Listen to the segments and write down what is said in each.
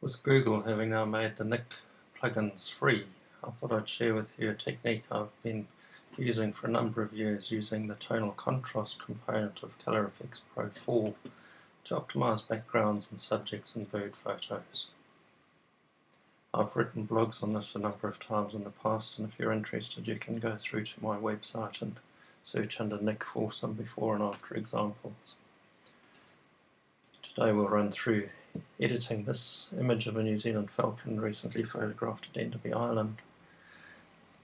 With Google having now made the Nik plugins free, I thought I'd share with you a technique I've been using for a number of years, using the tonal contrast component of Color Efex Pro 4 to optimize backgrounds and subjects in bird photos. I've written blogs on this a number of times in the past, and if you're interested you can go through to my website and search under Nik for some before and after examples. Today we'll run through editing this image of a New Zealand falcon recently photographed at Enderby Island.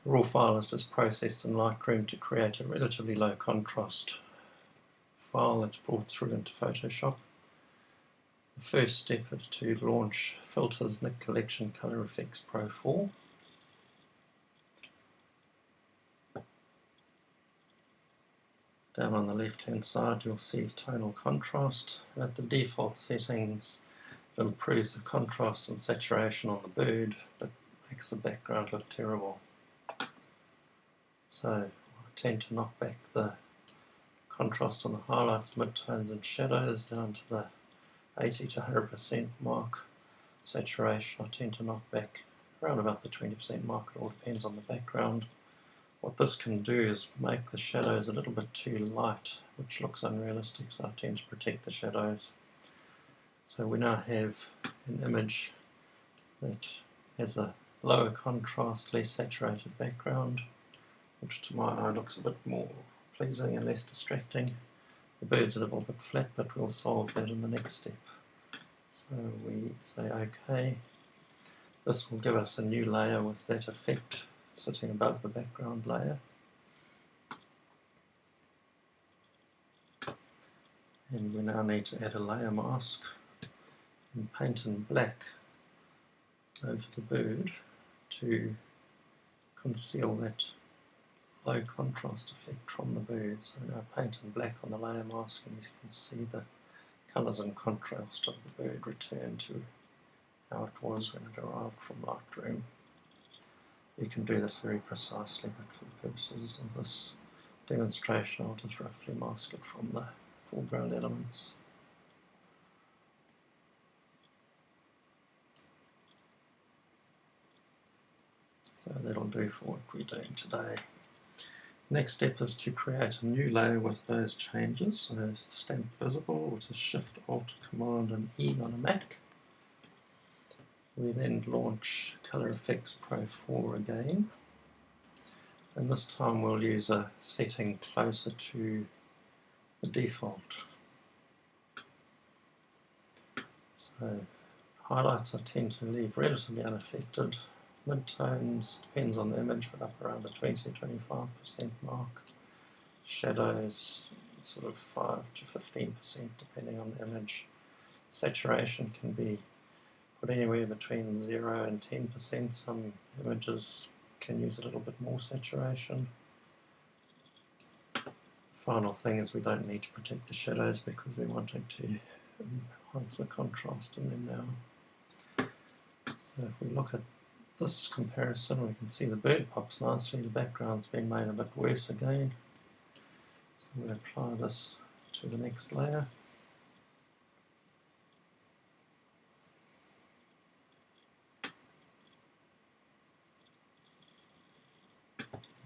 The raw file is just processed in Lightroom to create a relatively low contrast file that's brought through into Photoshop. The first step is to launch Filters Nik Collection Color Efex Pro 4. Down on the left hand side you'll see tonal contrast. At the default settings it improves the contrast and saturation on the bird but makes the background look terrible. So I tend to knock back the contrast on the highlights, midtones and shadows down to the 80 to 100% mark. Saturation I tend to knock back around about the 20% mark. It all depends on the background. What this can do is make the shadows a little bit too light, which looks unrealistic, so I tend to protect the shadows. So we now have an image that has a lower contrast, less saturated background, which to my eye looks a bit more pleasing and less distracting. The bird's a little bit flat, but we'll solve that in the next step. So we say OK. This will give us a new layer with that effect sitting above the background layer. And we now need to add a layer mask and paint in black over the bird to conceal that low contrast effect from the bird. So now paint in black on the layer mask and you can see the colours and contrast of the bird return to how it was when it arrived from Lightroom. You can do this very precisely, but for the purposes of this demonstration I'll just roughly mask it from the foreground elements. So that'll do for what we're doing today. Next step is to create a new layer with those changes. So stamp visible, which is Shift Alt Command and E on a Mac. We then launch Color Efex Pro 4 again, and this time we'll use a setting closer to the default. So highlights I tend to leave relatively unaffected. Midtones depends on the image, but up around the 20-25% mark. Shadows sort of 5 to 15% depending on the image. Saturation can be put anywhere between 0 and 10%. Some images can use a little bit more saturation. Final thing is we don't need to protect the shadows because we're wanting to enhance the contrast in them now. So if we look at this comparison, we can see the bird pops nicely, the background's been made a bit worse again. So we'll apply this to the next layer.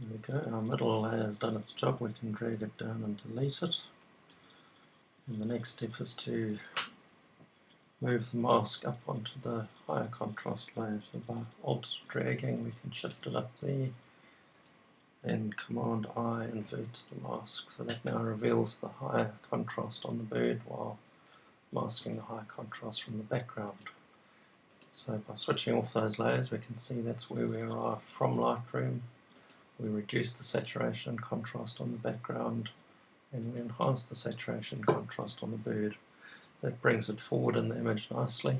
There we go, our middle layer has done its job, we can drag it down and delete it. And the next step is to move the mask up onto the higher contrast layer. So by Alt dragging we can shift it up there, and Command I inverts the mask, so that now reveals the higher contrast on the bird while masking the high contrast from the background. So by switching off those layers we can see that's where we arrived from Lightroom. We reduce the saturation and contrast on the background, and we enhance the saturation and contrast on the bird. That brings it forward in the image nicely,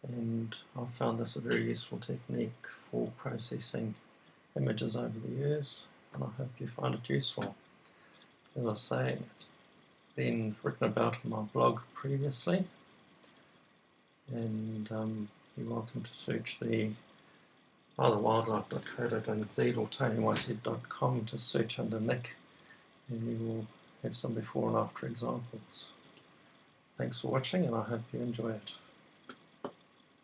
and I've found this a very useful technique for processing images over the years, and I hope you find it useful. As I say, it's been written about on my blog previously, and you're welcome to search the either wildlife.co.nz or tonywhitehead.com to search under Nik, and you will have some before and after examples. Thanks for watching, and I hope you enjoy it.